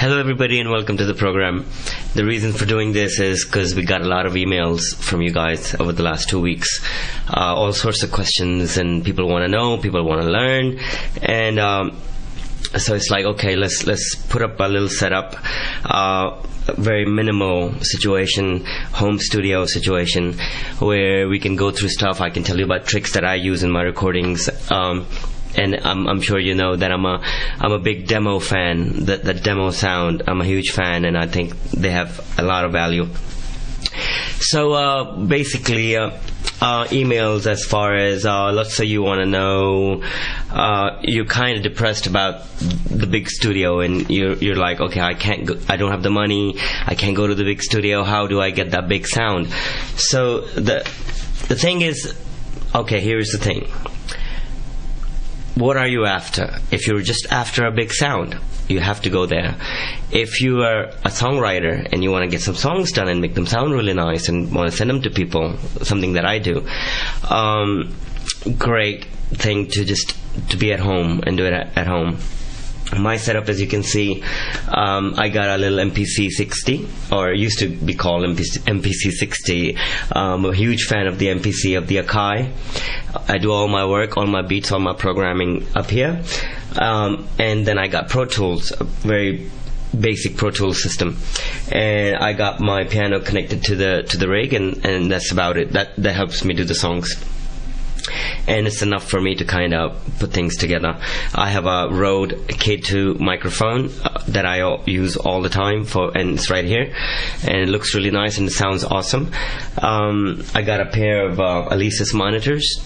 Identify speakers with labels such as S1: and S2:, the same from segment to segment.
S1: Hello everybody and welcome to the program. The reason for doing this is because we got a lot of emails from you guys over the last 2 weeks. All sorts of questions, and people want to know, people want to learn, and so it's like, okay, let's put up a little setup, very minimal situation, home studio situation, where we can go through stuff. I can tell you about tricks that I use in my recordings. And I'm sure you know that I'm a big demo fan. The demo sound, I'm a huge fan, and I think they have a lot of value. So basically, emails as far as let's say you want to know, you're kind of depressed about the big studio, and you're like, okay, I don't have the money, I can't go to the big studio. How do I get that big sound? So the thing is, okay, here's the thing. What are you after? If you're just after a big sound, you have to go there. If you are a songwriter and you want to get some songs done and make them sound really nice and want to send them to people, something that I do, great thing to be at home and do it at home. My setup, as you can see, I got a little MPC 60, or used to be called MPC 60. I'm a huge fan of the MPC of the Akai. I do all my work, all my beats, all my programming up here. And then I got Pro Tools, a very basic Pro Tools system, and I got my piano connected to the rig, and that's about it. That helps me do the songs. And it's enough for me to kind of put things together. I have a Rode K2 microphone that I use all the time and it's right here, and it looks really nice and it sounds awesome. I got a pair of Alesis monitors,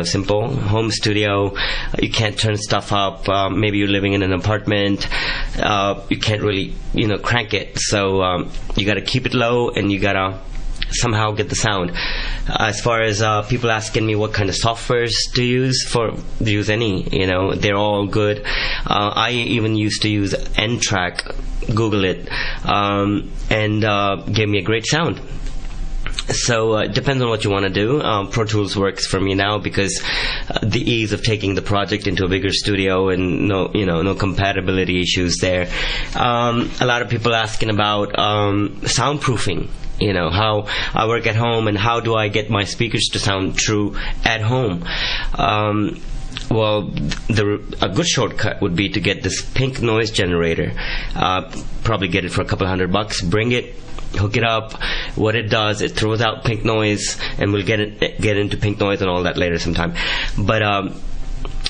S1: simple home studio. You can't turn stuff up. Maybe you're living in an apartment, you can't really crank it, so you got to keep it low, and you got to somehow get the sound. As far as people asking me what kind of softwares to use, any, they're all good. I even used to use N-Track, Google it, and gave me a great sound. So it depends on what you want to do. Pro Tools works for me now because the ease of taking the project into a bigger studio, and no compatibility issues there. A lot of people asking about soundproofing. How I work at home, and how do I get my speakers to sound true at home? Well, a good shortcut would be to get this pink noise generator. Probably get it for a couple $100. Bring it, hook it up. What it does, it throws out pink noise, and we'll get into pink noise and all that later sometime. But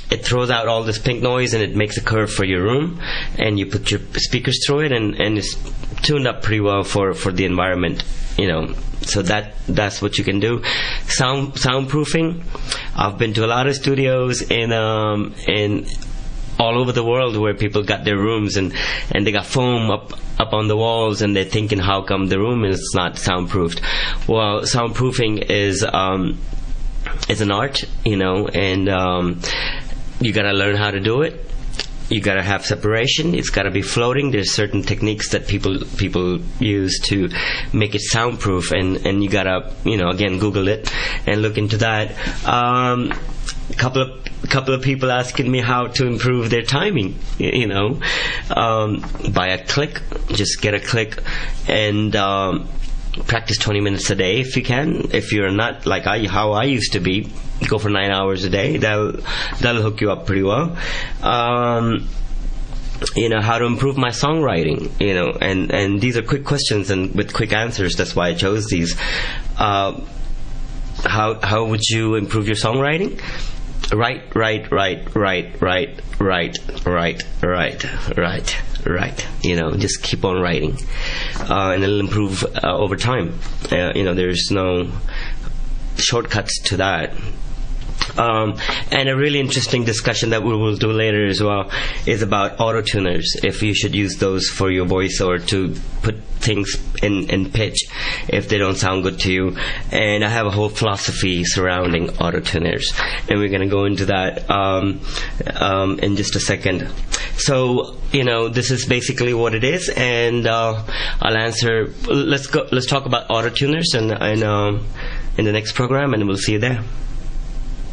S1: it throws out all this pink noise, and it makes a curve for your room, and you put your speakers through it, and it's tuned up pretty well for the environment. So that's what you can do. Soundproofing. I've been to a lot of studios in all over the world where people got their rooms and they got foam up on the walls, and they're thinking, how come the room is not soundproofed? Well, soundproofing is an art, and you gotta learn how to do it. You gotta have separation. It's gotta be floating. There's certain techniques that people use to make it soundproof, and you gotta again Google it and look into that. Couple of people asking me how to improve their timing. By a click. Just get a click and practice 20 minutes a day if you can. If you're not like how I used to be, go for 9 hours a day. That'll hook you up pretty well. How to improve my songwriting, and these are quick questions and with quick answers. That's why I chose these. How would you improve your songwriting? Write. Just keep on writing, and it'll improve over time. There's no shortcuts to that. And a really interesting discussion that we will do later as well is about auto-tuners, if you should use those for your voice or to put things in pitch if they don't sound good to you. And I have a whole philosophy surrounding auto-tuners, and we're going to go into that in just a second. So this is basically what it is, and I'll answer. Let's talk about auto-tuners and in the next program, and we'll see you there.